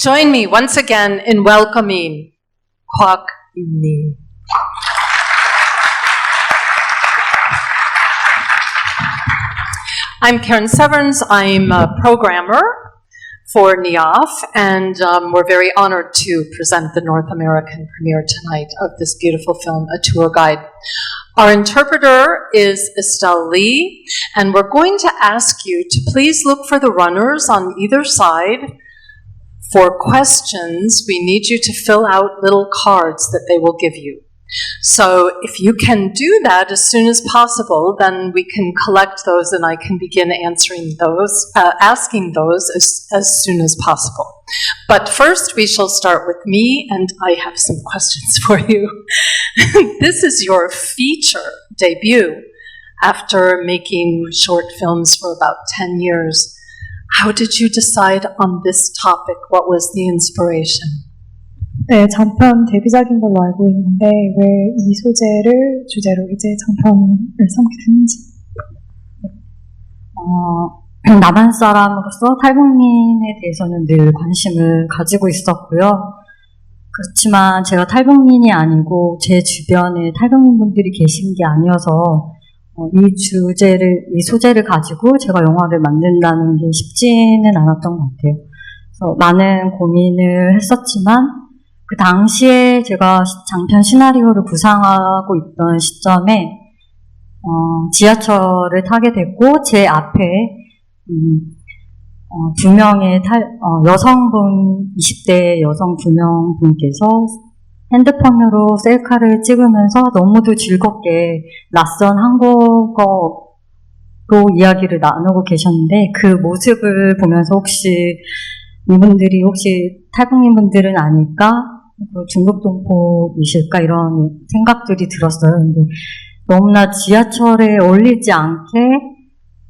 Join me once again in welcoming Kwak Eun-mi. I'm Karen Severns. I'm a programmer for Nyaff, and we're very honored to present the North American premiere tonight of this beautiful film, A Tour Guide. Our interpreter is Estelle Lee, and we're going to ask you to please look for the runners on either side. For questions, we need you to fill out little cards that they will give you. So if you can do that as soon as possible, then we can collect those and I can begin answering those, asking those as soon as possible. But first we shall start with me, and I have some questions for you. This is your feature debut after making short films for about 10 years. How did you decide on this topic? What was the inspiration? 네, 장편 데뷔작인 걸로 알고 있는데 왜 이 소재를 주제로 이제 장편을 삼게 됐는지. 남한 사람으로서 탈북민에 대해서는 늘 관심을 가지고 있었고요. 그렇지만 제가 탈북민이 아니고 제 주변에 탈북민분들이 계신 게 아니어서 이 소재를 가지고 제가 영화를 만든다는 게 쉽지는 않았던 것 같아요. 그래서 많은 고민을 했었지만 그 당시에 제가 장편 시나리오를 구상하고 있던 시점에 지하철을 타게 됐고 제 앞에 두 명의 여성분 20대 여성 두 명분께서 핸드폰으로 셀카를 찍으면서 너무도 즐겁게 낯선 한국어로 이야기를 나누고 계셨는데 그 모습을 보면서 혹시 이분들이 탈북민분들은 아닐까? 중국 동포이실까? 이런 생각들이 들었어요. 근데 너무나 지하철에 어울리지 않게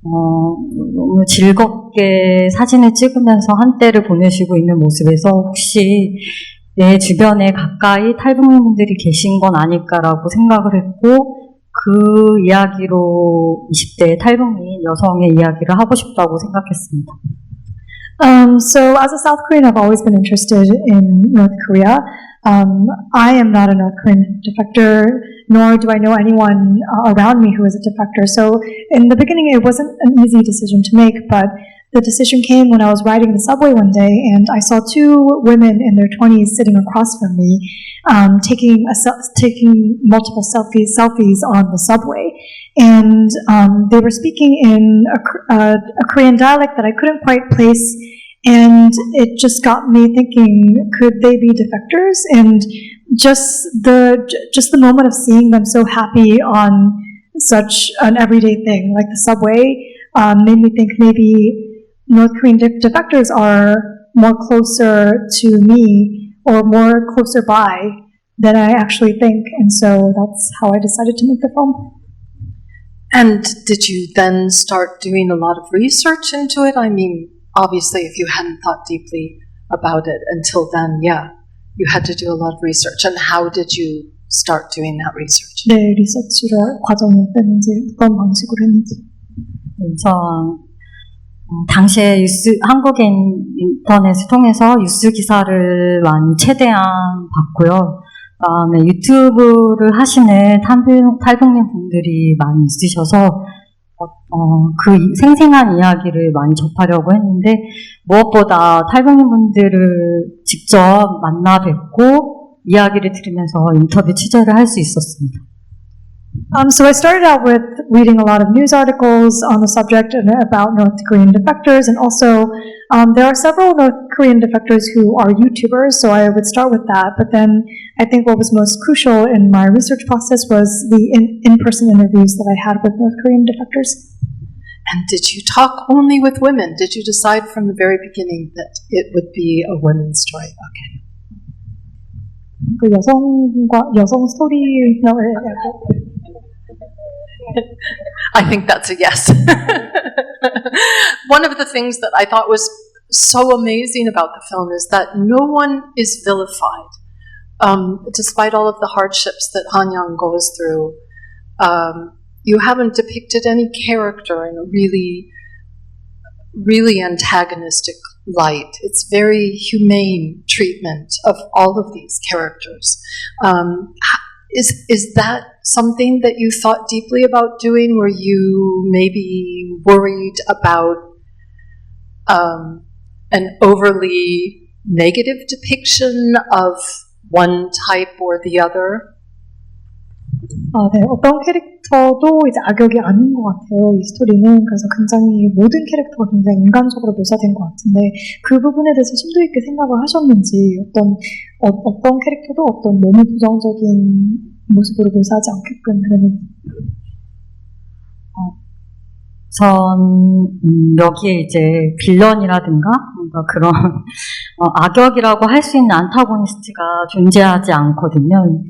너무 즐겁게 사진을 찍으면서 한때를 보내시고 있는 모습에서 혹시 내 주변에 가까이 탈북민분들이 계신 건 아닐까라고 생각을 했고 그 이야기로 20대 탈북민 여성의 이야기를 하고 싶다고 생각했습니다. So as a South Korean, I've always been interested in North Korea. I am not a North Korean defector, nor do I know anyone around me who is a defector. So in the beginning, it wasn't an easy decision to make, but the decision came when I was riding the subway one day, and I saw two women in their 20s sitting across from me, taking multiple selfies on the subway. And they were speaking in a Korean dialect that I couldn't quite place, and it just got me thinking, could they be defectors? And just the moment of seeing them so happy on such an everyday thing like the subway made me think maybe North Korean defectors are more closer to me or more closer by than I actually think, and so that's how I decided to make the film. And did you then start doing a lot of research into it? I mean, obviously, if you hadn't thought deeply about it until then, yeah, you had to do a lot of research. And how did you start doing that research? 네, 리서치를 과정이 어땠는지, 어떤 방식으로 했는지. 우선 당시에 한국인 인터넷을 통해서 뉴스 기사를 많이 최대한 봤고요. 그다음에 유튜브를 하시는 탈북민 분들이 많이 있으셔서 그 생생한 이야기를 많이 접하려고 했는데 무엇보다 탈북민 분들을 직접 만나 뵙고 이야기를 들으면서 인터뷰 취재를 할 수 있었습니다. So I started out with reading a lot of news articles on the subject and about North Korean defectors, and also there are several North Korean defectors who are YouTubers, so I would start with that. But then I think what was most crucial in my research process was the in-person interviews that I had with North Korean defectors. And did you talk only with women? Did you decide from the very beginning that it would be a women's story? Okay. 그 여성 스토리 I think that's a yes. One of the things that I thought was so amazing about the film is that no one is vilified. Despite all of the hardships that Han-young goes through, you haven't depicted any character in a really, really antagonistic light. It's very humane treatment of all of these characters. Is that something that you thought deeply about doing? Were you maybe worried about an overly negative depiction of one type or the other? 네, 어떤 캐릭터도 이제 악역이 아닌 것 같아요, 이 스토리는. 그래서 굉장히 모든 캐릭터가 굉장히 인간적으로 묘사된 것 같은데, 그 부분에 대해서 심도 있게 생각을 하셨는지, 어떤 캐릭터도 어떤 너무 부정적인 모습으로 묘사하지 않게끔 그러는. 전 여기에 이제 빌런이라든가 뭔가 그런 악역이라고 할 수 있는 안타고니스트가 존재하지 않거든요.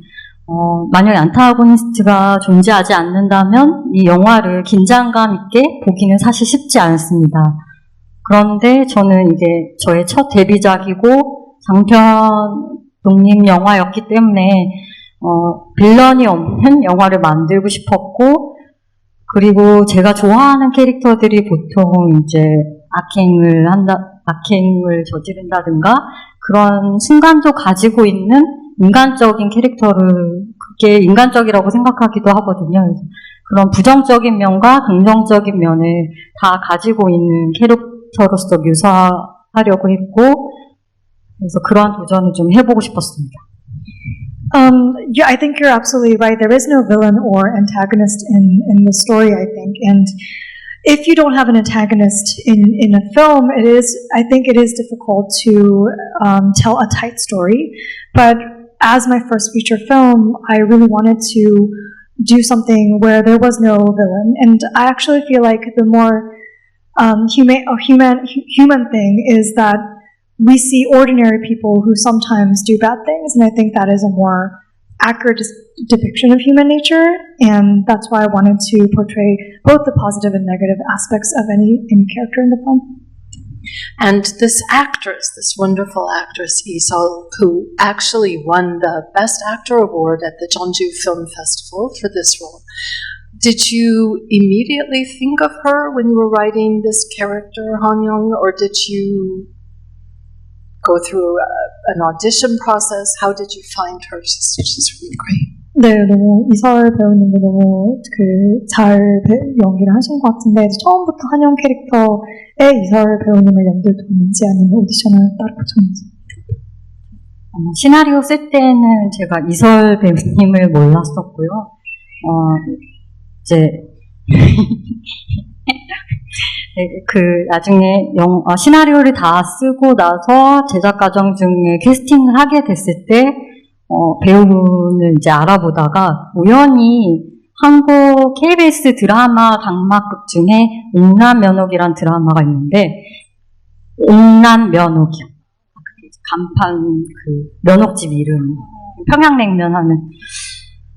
만약에 안타고니스트가 존재하지 않는다면 이 영화를 긴장감 있게 보기는 사실 쉽지 않습니다. 그런데 저는 이게 저의 첫 데뷔작이고 장편 독립 영화였기 때문에 빌런이 없는 영화를 만들고 싶었고, 그리고 제가 좋아하는 캐릭터들이 보통 이제 악행을 저지른다든가 그런 순간도 가지고 있는 인간적인 캐릭터를, 그게 인간적이라고 생각하기도 하거든요. 그런 부정적인 면과 긍정적인 면을 다 가지고 있는 캐릭터로서 묘사하려고 했고, 그래서 그러한 도전을 좀 해보고 싶었습니다. Yeah, I think you're absolutely right. There is no villain or antagonist in the story, I think. And if you don't have an antagonist in a film, I think it is difficult to tell a tight story. But as my first feature film, I really wanted to do something where there was no villain. And I actually feel like the more human thing is that we see ordinary people who sometimes do bad things, and I think that is a more accurate depiction of human nature, and that's why I wanted to portray both the positive and negative aspects of any character in the film. And this actress, this wonderful actress, Isol, who actually won the Best Actor Award at the Jeonju Film Festival for this role, did you immediately think of her when you were writing this character, Han-young, or did you go through an audition process? How did you find her? She's really great. 네, 너무 이설 배우님도 너무 잘 연기를 하신 것 같은데, 처음부터 한영 캐릭터에 이설 배우님을 염두에 뒀는지 아니면 오디션을 따로 보셨는지. 시나리오 쓸 때는 제가 이설 배우님을 몰랐었고요. 이제 나중에 시나리오를 다 쓰고 나서 제작 과정 중에 캐스팅을 하게 됐을 때 배우를 이제 알아보다가 우연히 한국 KBS 드라마 당막극 중에 옥남면옥이란 드라마가 있는데, 옥남면옥이요. 간판 면옥집 이름, 평양냉면 하는.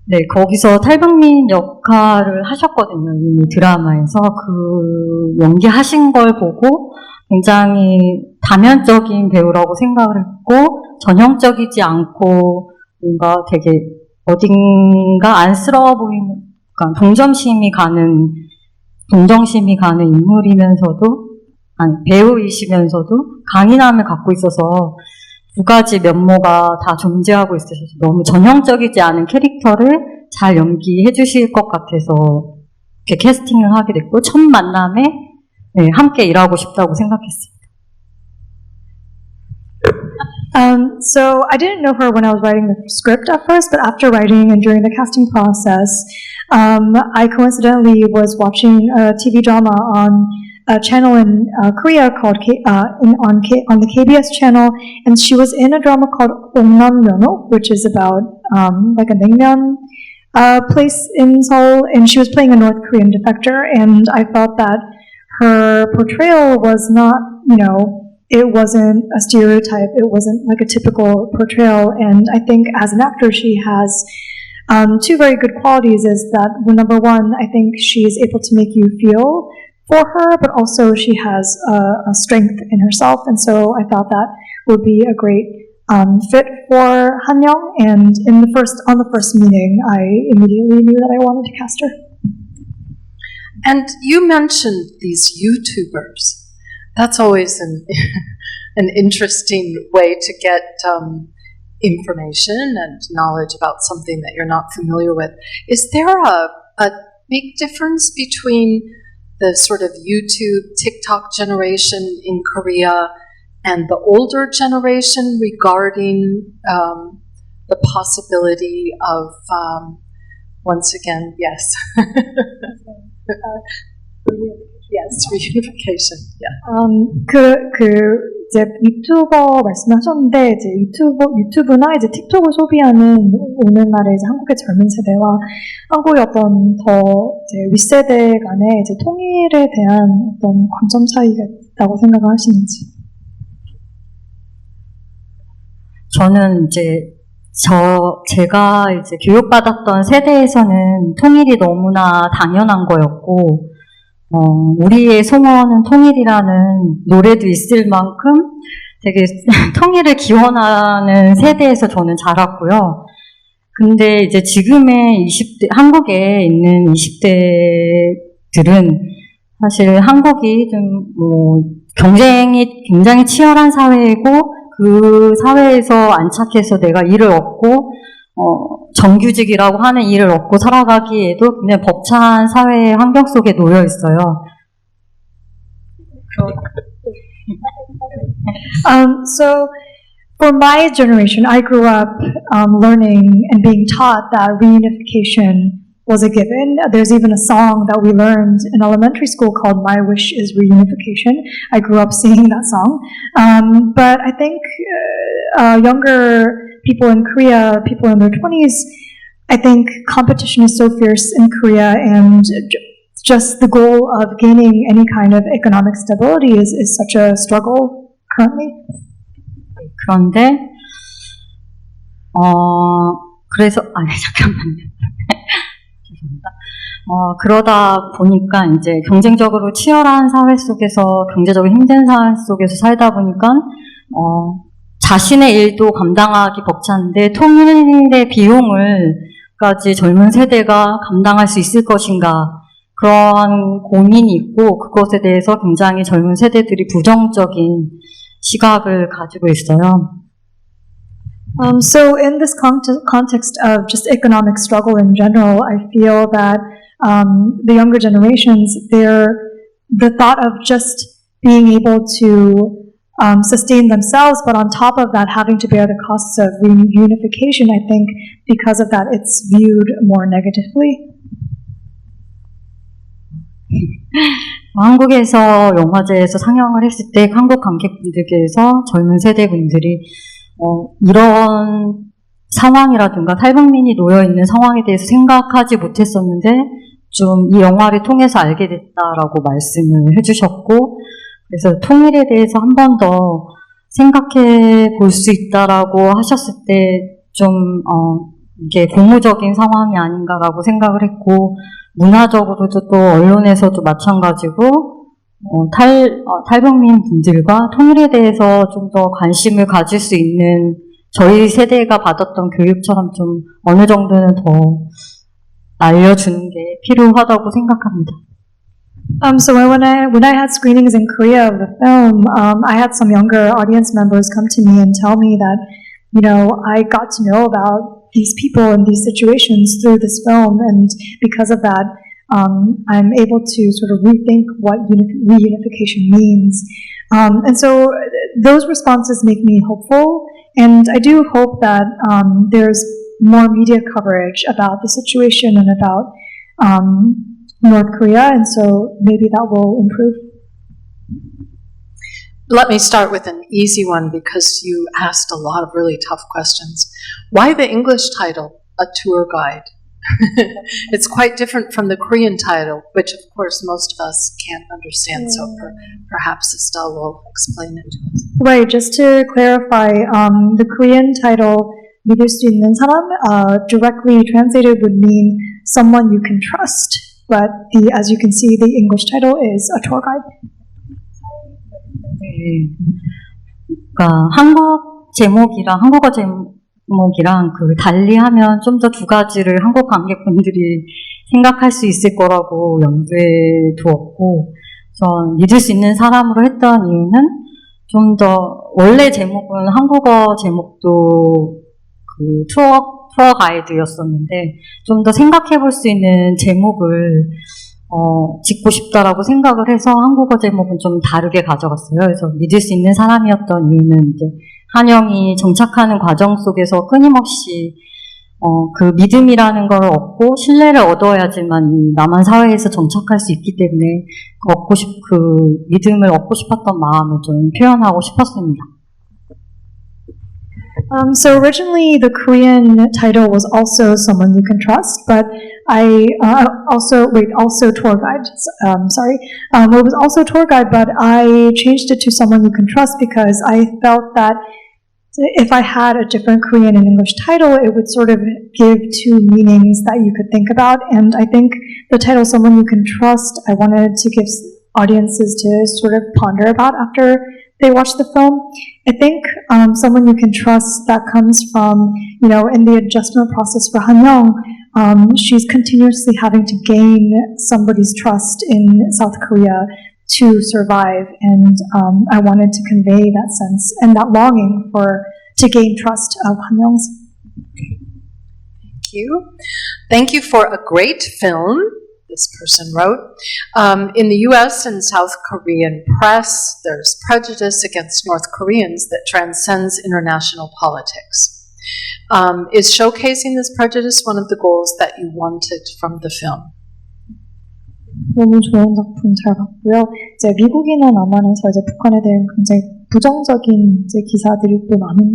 네, 거기서 탈북민 역할을 하셨거든요, 이 드라마에서. 그 연기하신 걸 보고 굉장히 다면적인 배우라고 생각을 했고, 전형적이지 않고 뭔가 되게 어딘가 안쓰러워 보이는, 그러니까 동정심이 가는 인물이면서도, 배우이시면서도 강인함을 갖고 있어서 두 가지 면모가 다 존재하고 있으셔서 너무 전형적이지 않은 캐릭터를 잘 연기해 주실 것 같아서 이렇게 캐스팅을 하게 됐고, 첫 만남에 함께 일하고 싶다고 생각했습니다. So I didn't know her when I was writing the script at first, but after writing and during the casting process, I coincidentally was watching a TV drama on a channel in Korea called on the KBS channel, and she was in a drama called 옥남면옥, which is about like a naengmyeon place in Seoul, and she was playing a North Korean defector, and I felt that her portrayal was not, it wasn't a stereotype, it wasn't like a typical portrayal, and I think as an actor she has two very good qualities. Is that, well, number one, I think she's able to make you feel for her, but also she has a strength in herself, and so I thought that would be a great fit for Han-young, and on the first meeting I immediately knew that I wanted to cast her. And you mentioned these YouTubers. That's always an interesting way to get information and knowledge about something that you're not familiar with. Is there a big difference between the sort of YouTube, TikTok generation in Korea and the older generation regarding the possibility of, once again, yes. Yes, reunification. Yeah. 이제 유튜버 말씀하셨는데, 이제 유튜브나 이제 틱톡을 소비하는 오늘날의 이제 한국의 젊은 세대와 한국의 어떤 더 이제 윗세대 간의 이제 통일에 대한 어떤 관점 차이가 있다고 생각을 하시는지. 저는 이제 제가 이제 교육받았던 세대에서는 통일이 너무나 당연한 거였고, 우리의 소원은 통일이라는 노래도 있을 만큼 되게 통일을 기원하는 세대에서 저는 자랐고요. 근데 이제 지금의 20대, 한국에 있는 20대들은 사실 한국이 좀 경쟁이 굉장히 치열한 사회이고 그 사회에서 안착해서 내가 일을 얻고 정규직이라고 하는 일을 얻고 살아가기에도 그냥 벅찬 사회 환경 속에 놓여 있어요. So for my generation, I grew up learning and being taught that reunification was a given. There's even a song that we learned in elementary school called My Wish is Reunification. I grew up singing that song. But I think younger people in Korea, people in their 20s, I think competition is so fierce in Korea, and just the goal of gaining any kind of economic stability is such a struggle currently. 그런데 그래서 잠깐만요. 죄송합니다. 그러다 보니까 이제 경쟁적으로 치열한 사회 속에서 경제적으로 힘든 사회 속에서 살다 보니까 자신의 일도 감당하기 벅찬데 통일의 비용을까지 젊은 세대가 감당할 수 있을 것인가 그런 고민이 있고 그것에 대해서 굉장히 젊은 세대들이 부정적인 시각을 가지고 있어요. So in this context of just economic struggle in general, I feel that the younger generations, the thought of just being able to sustain themselves, but on top of that having to bear the costs of reunification, I think because of that it's viewed more negatively. 한국에서 영화제에서 상영을 했을 때 한국 관객분들께서 젊은 세대분들이 이런 상황이라든가 탈북민이 놓여있는 상황에 대해서 생각하지 못했었는데 좀 이 영화를 통해서 알게 됐다라고 말씀을 해주셨고 그래서 통일에 대해서 한 번 더 생각해 볼 수 있다라고 하셨을 때 좀 이게 고무적인 상황이 아닌가라고 생각을 했고 문화적으로도 또 언론에서도 마찬가지고 탈북민 분들과 통일에 대해서 좀 더 관심을 가질 수 있는 저희 세대가 받았던 교육처럼 좀 어느 정도는 더 알려주는 게 필요하다고 생각합니다. So when I had screenings in Korea of the film, I had some younger audience members come to me and tell me that, you know, I got to know about these people and these situations through this film, and because of that, I'm able to sort of rethink what reunification means. And so those responses make me hopeful, and I do hope that there's more media coverage about the situation and about North Korea, and so maybe that will improve. Let me start with an easy one because you asked a lot of really tough questions. Why the English title, A Tour Guide? It's quite different from the Korean title, which of course most of us can't understand, so perhaps Estelle will explain it to us. Right, just to clarify, the Korean title, 믿을 수 있는 사람, directly translated would mean someone you can trust, but as you can see, the English title is A Tour Guide. 그러니까 한국어 제목이랑 그 달리하면 좀 더 두 가지를 한국 관객분들이 생각할 수 있을 거라고 염두에 두었고 전 믿을 수 있는 사람으로 했던 이유는 좀 더 원래 제목은 한국어 제목도 그 투어 가이드였었는데 좀 더 생각해 볼 수 있는 제목을 짓고 싶다라고 생각을 해서 한국어 제목은 좀 다르게 가져갔어요. 그래서 믿을 수 있는 사람이었던 이유는 이제 한영이 정착하는 과정 속에서 끊임없이 그 믿음이라는 걸 얻고 신뢰를 얻어야지만 이 남한 사회에서 정착할 수 있기 때문에 그 믿음을 얻고 싶었던 마음을 좀 표현하고 싶었습니다. So originally the Korean title was also Someone You Can Trust, but also Tour Guide. It was also Tour Guide, but I changed it to Someone You Can Trust because I felt that if I had a different Korean and English title, it would sort of give two meanings that you could think about. And I think the title Someone You Can Trust, I wanted to give audiences to sort of ponder about after they watch the film. I think Someone You Can Trust, that comes from, in the adjustment process for Han-young, she's continuously having to gain somebody's trust in South Korea to survive, and I wanted to convey that sense and that longing to gain trust of Han-young's. Thank you. Thank you for a great film, this person wrote. In the US and South Korean press, there's prejudice against North Koreans that transcends international politics. Is showcasing this prejudice one of the goals that you wanted from the film? 너무 좋은 작품 잘 봤고요. 이제 미국이나 남한에서 이제 북한에 대한 굉장히 부정적인 이제 기사들이 또 많은데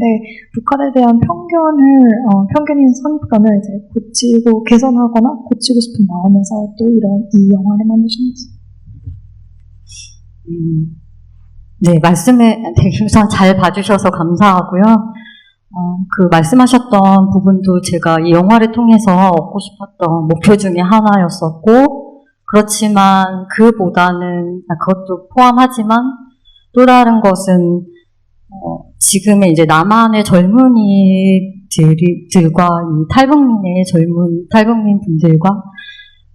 북한에 대한 편견인 선입견을 이제 고치고 개선하거나 고치고 싶은 마음에서 또 이 영화를 만드셨어요. 네, 말씀에 우선 잘 봐주셔서 감사하고요. 그 말씀하셨던 부분도 제가 이 영화를 통해서 얻고 싶었던 목표 중에 하나였었고. 그렇지만 그것도 포함하지만 또 다른 것은 지금의 이제 남한의 젊은이들과 이 탈북민 분들과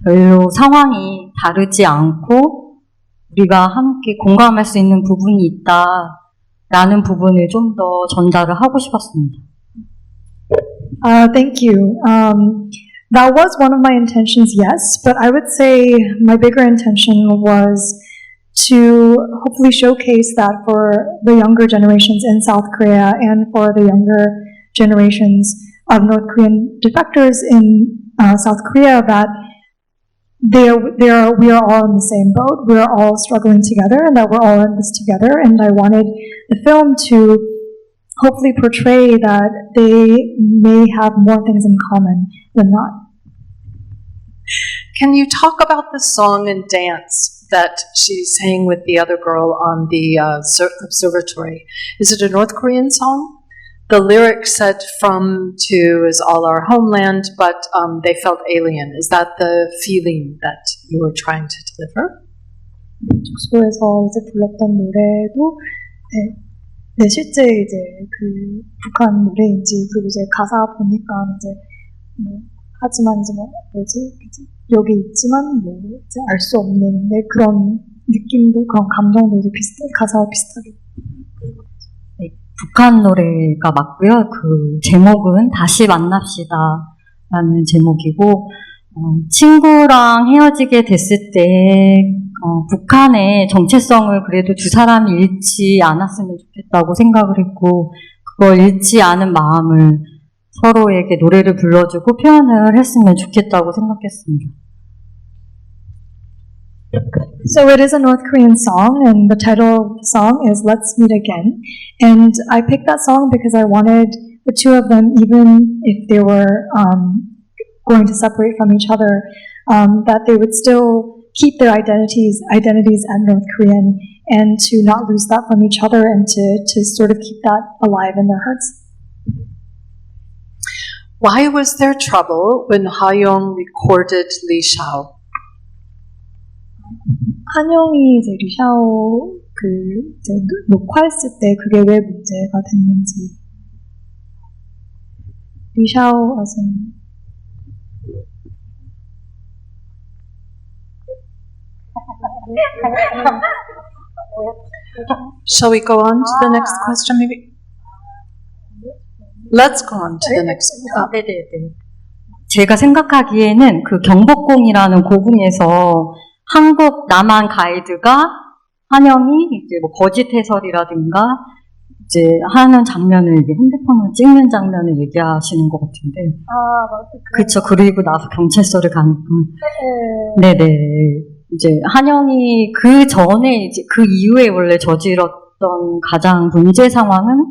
별로 상황이 다르지 않고 우리가 함께 공감할 수 있는 부분이 있다라는 부분을 좀 더 전달을 하고 싶었습니다. Thank you. That was one of my intentions, yes, but I would say my bigger intention was to hopefully showcase that for the younger generations in South Korea and for the younger generations of North Korean defectors in South Korea that we are all in the same boat, we are all struggling together, and that we're all in this together. And I wanted the film to hopefully portray that they may have more things in common than not. Can you talk about the song and dance that she sang with the other girl on the observatory? Is it a North Korean song? The lyric said "from to is all our homeland," but they felt alien. Is that the feeling that you were trying to deliver? 숙소에서 이제 불렀던 노래도 네, 실제 이제 그 북한 노래인지 그리고 이제 가사 보니까 이제 하지만 이제 여기 있지만 이제 알 수 없는 그런 느낌도 그런 감정도 이제 가사와 비슷하게. 네, 북한 노래가 맞고요. 그 제목은 다시 만납시다라는 제목이고 친구랑 헤어지게 됐을 때 북한의 정체성을 그래도 두 사람이 잃지 않았으면 좋겠다고 생각을 했고 그걸 잃지 않은 마음을 서로에게 노래를 불러주고 표현을 했으면 좋겠다고 생각했습니다. So it is a North Korean song, and the title of the song is Let's Meet Again. And I picked that song because I wanted the two of them, even if they were going to separate from each other, that they would still keep their identities as North Korean and to not lose that from each other and to sort of keep that alive in their hearts. Why was there trouble when Ha-young recorded Lee Shao? 한영이 이제 리샤오 이제 녹화했을 때 그게 왜 문제가 됐는지. 리샤오 Shall we go on to the next question, maybe? Let's go on to the next. 네네네. 제가 생각하기에는 그 경복궁이라는 고궁에서 한국 남한 가이드가 한영이 이제 뭐 거짓 해설이라든가 이제 하는 장면을 이제 핸드폰으로 찍는 장면을 얘기하시는 것 같은데. 그렇죠. 그리고 나서 경찰서를 가는. 네네. 이제 한영이 그 전에 이제 그 이후에 원래 저질렀던 가장 문제 상황은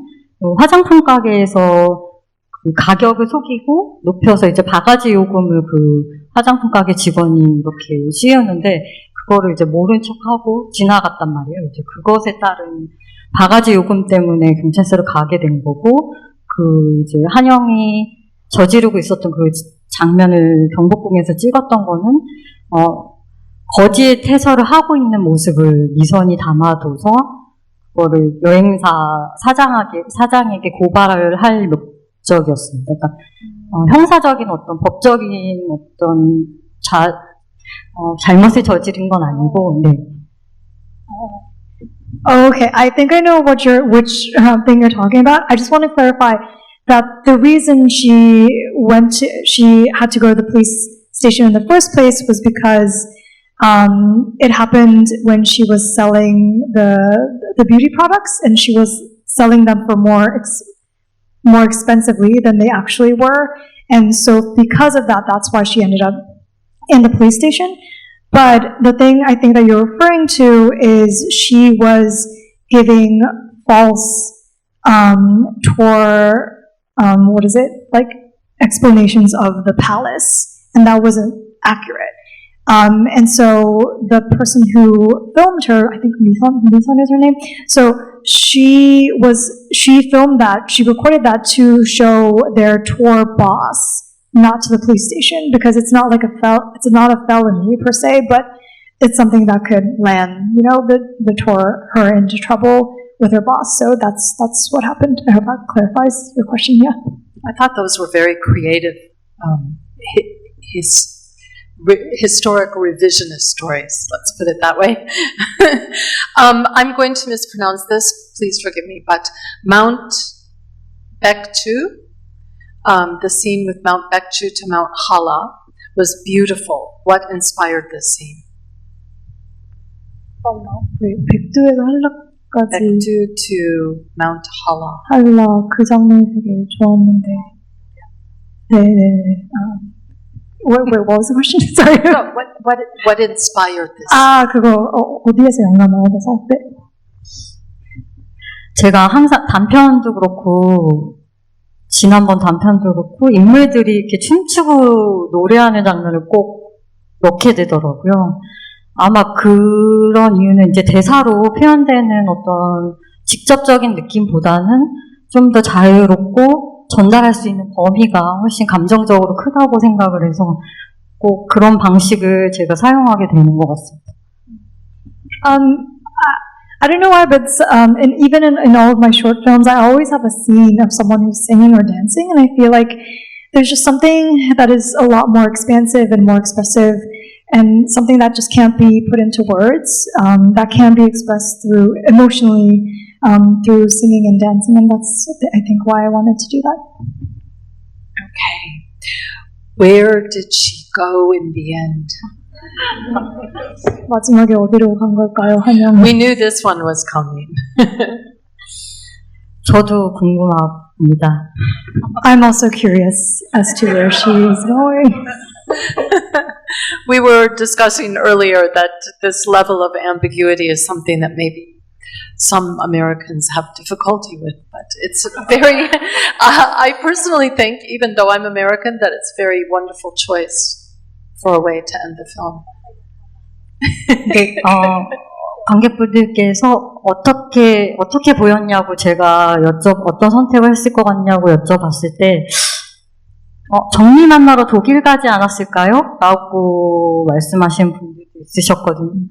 화장품 가게에서 그 가격을 속이고 높여서 이제 바가지 요금을 그 화장품 가게 직원이 이렇게 씌우는데 그거를 이제 모른 척하고 지나갔단 말이에요. 이제 그것에 따른 바가지 요금 때문에 경찰서를 가게 된 거고 그 이제 한영이 저지르고 있었던 그 장면을 경복궁에서 찍었던 거는 거짓 해설을 하고 있는 모습을 미선이 담아둬서 그거를 여행사 사장에게 고발을 할 목적이었습니다. 그러니까 형사적인 어떤 법적인 어떤 잘못을 저지른 건 아니고, 네. Okay, I think I know which thing you're talking about. I just want to clarify that the reason she had to go to the police station in the first place was because it happened when she was selling the beauty products, and she was selling them for more expensively than they actually were. And so because of that, that's why she ended up in the police station. But the thing I think that you're referring to is she was giving false explanations of the palace, and that wasn't accurate. And so the person who filmed her, I think Misan is her name. So she filmed that, she recorded that to show their tour boss, not to the police station, because it's not like it's not a felony per se, but it's something that could land, the tour her into trouble with her boss. So that's what happened. I hope that clarifies your question. Yeah. I thought those were very creative, historical revisionist stories, let's put it that way. I'm going to mispronounce this, please forgive me, but Mount Baekju, the scene with Mount Baekju to Mount Hala was beautiful. What inspired this scene? 백두에서 한라까지 Baekju to Mount Hala. 한라 그 장면이 되게 좋았는데. 네네. What was the question? Sorry. No, what inspired this? 그거 어디에서 영감을 얻어서? 네. 제가 항상 단편도 그렇고 지난번 단편도 그렇고 인물들이 이렇게 춤추고 노래하는 장면을 꼭 넣게 되더라고요. 아마 그런 이유는 이제 대사로 표현되는 어떤 직접적인 느낌보다는 좀 더 자유롭고 전달할 수 있는 범위가 훨씬 감정적으로 크다고 생각을 해서 꼭 그런 방식을 제가 사용하게 되는 것 같습니다. I don't know why, but even in all of my short films, I always have a scene of someone who's singing or dancing, and I feel like there's just something that is a lot more expansive and more expressive, and something that just can't be put into words, that can be expressed emotionally through singing and dancing, and that's, I think, why I wanted to do that. Okay. Where did she go in the end? 마지막에 어디로 간 걸까요, 한영? We knew this one was coming. 저도 궁금합니다. I'm also curious as to where she is going. We were discussing earlier that this level of ambiguity is something that maybe some Americans have difficulty with, but it's very, I personally think, even though I'm American, that it's a very wonderful choice for a way to end the film. 네, 관객분들께서 어떻게 보였냐고 제가 어떤 선택을 했을 것 같냐고 여쭤봤을 때, 정리 만나러 독일 가지 않았을까요? 라고 말씀하신 분들도 있으셨거든요.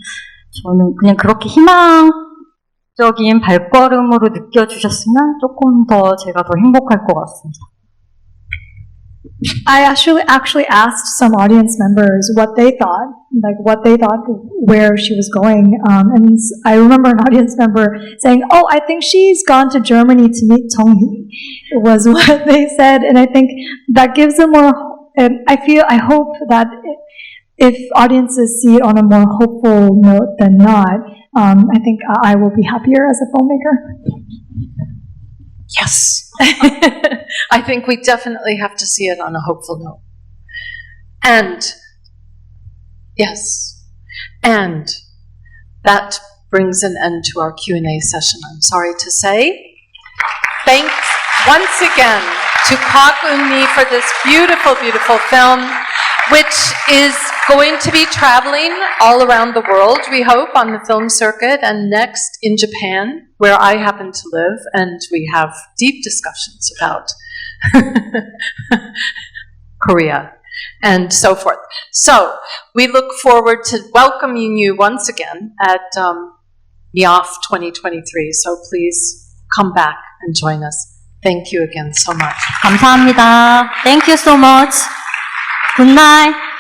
저는 그냥 그렇게 희망적인 발걸음으로 느껴주셨으면 조금 더 제가 더 행복할 것 같습니다. I actually asked some audience members what they thought, where she was going, and I remember an audience member saying, "Oh, I think she's gone to Germany to meet Tong-hee," was what they said, and I think that gives them more. And I hope that if audiences see it on a more hopeful note than not, I think I will be happier as a filmmaker. Yes. I think we definitely have to see it on a hopeful note. And, yes, and that brings an end to our Q&A session, I'm sorry to say. Thanks once again to Kwak Eun-mi for this beautiful, beautiful film, which is going to be traveling all around the world, we hope, on the film circuit, and next in Japan, where I happen to live, and we have deep discussions about Korea and so forth. So we look forward to welcoming you once again at Nyaff 2023. So please come back and join us. Thank you again so much. 감사합니다. Thank you so much. Good night.